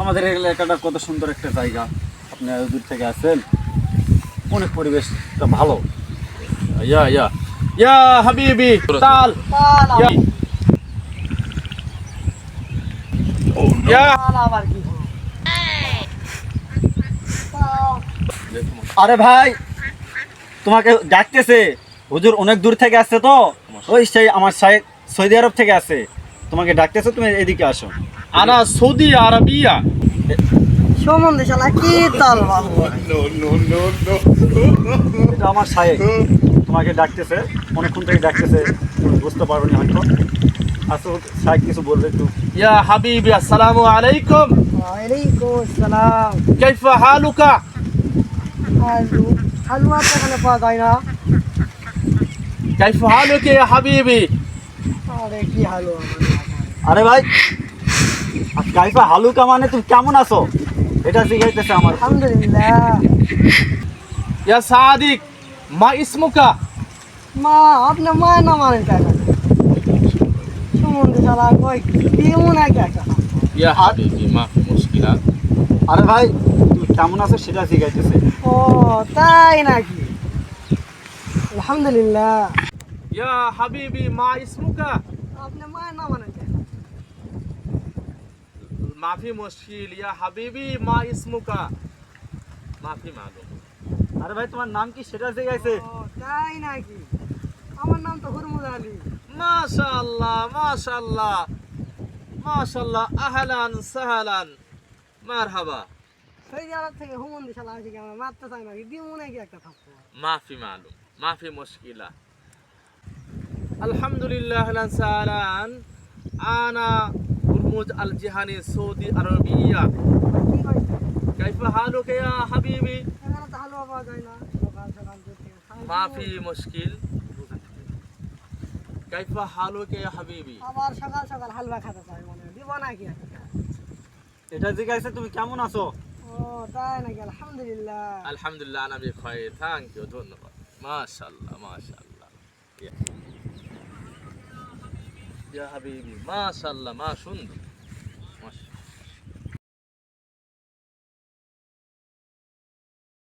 আমাদের এলাকাটা কত সুন্দর একটা জায়গা, আপনারা দূর থেকে আসেন, অনেক পরিবেশটা ভালো। ইয়া ইয়া ইয়া হাবিবি তাল ইয়া ইয়া আবার কি হলো? আরে ভাই, তোমাকে ডাকতেছে হুজুর, অনেক দূর থেকে আসছে তো, ওই সেই আমার সাহেব সৌদি আরব থেকে আসছে, তোমাকে ডাকতেছে, তুমি এদিকে আসো। আনা সৌদি আরবিয়া সম্বন্ধে শালা কি তাল ভালো এটা আমার সাহেব তোমাকে ডাকতেছে, অনেকক্ষণ থেকে ডাকতেছে, তুমি বুঝতে পারো নি হয়তো। আসো সাহেব, কিছু বলবে একটু। ইয়া হাবিবি আসসালামু আলাইকুম ওয়ালাইকুম আসসালাম। কাইফা হালুকা আলু হালুয়া তো এখানে পাওয়া যায় না। কাইফা হালুকা ইয়া হাবিবি আরে কি হালুয়া আরে ভাই, কাইফা হালুকা মানে তুমি কেমন আছো, এটা জিজ্ঞাসা আমার। আলহামদুলিল্লাহ। ইয়া সাদিক মা ইসমুকা মা আপনি মা না মানেন কেন? সম্বন্ধে শালা কই কেমন একটা ইয়া হাবিবি মা ফি মুশকিলা আরে ভাই, তুমি কেমন আছো সেটা জিজ্ঞাসা। ও তাই নাকি? আলহামদুলিল্লাহ। ইয়া হাবিবি মা ইসমুকা আপনি মা না মানেন কেন? মাফি মুশকিল ইয়া হাবিবি মা ইসমুকা মাফি মালুম আরে ভাই, তোমার নাম কি সেটা জিজ্ঞাসা। ও তাই নাকি? আমার নাম তো হুরমুদ আলী। মাশাআল্লাহ মাশাআল্লাহ মাশাআল্লাহ আহলান সাহলান মারহাবা সেই জায়গা থেকে হুমন্দি শালা আসি কি আমরা মারতে চাই নাকি? দিমু নাকি একটা থাকবো? মাফি মালুম মাফি মুশকিলা আলহামদুলিল্লাহ আহলান সাহলান আনা হুরমুজ আল জিহানি সৌদি আরবিয়া কি হয়েছে? কাইফা হালুকা ইয়া হাবিবি এখানে তো হালুয়া পাওয়া যায় না। সকাল সকাল যেতে মাফি মুশকিল কাইফা হালুকা ইয়া হাবিবি আবার সকাল সকাল হালুয়া খেতে চাই মনে হয়। দিব নাকি একটা? এটা জিজ্ঞাসা তুমি কেমন আছো। ও তাই নাকি? আলহামদুলিল্লাহ। আলহামদুলিল্লাহ আনা বি খায়র থ্যাংক ইউ ধন্যবাদ মাশাআল্লাহ মাশাআল্লাহ ইয়া হাবিবি মাশাআল্লাহ মা সুন্দর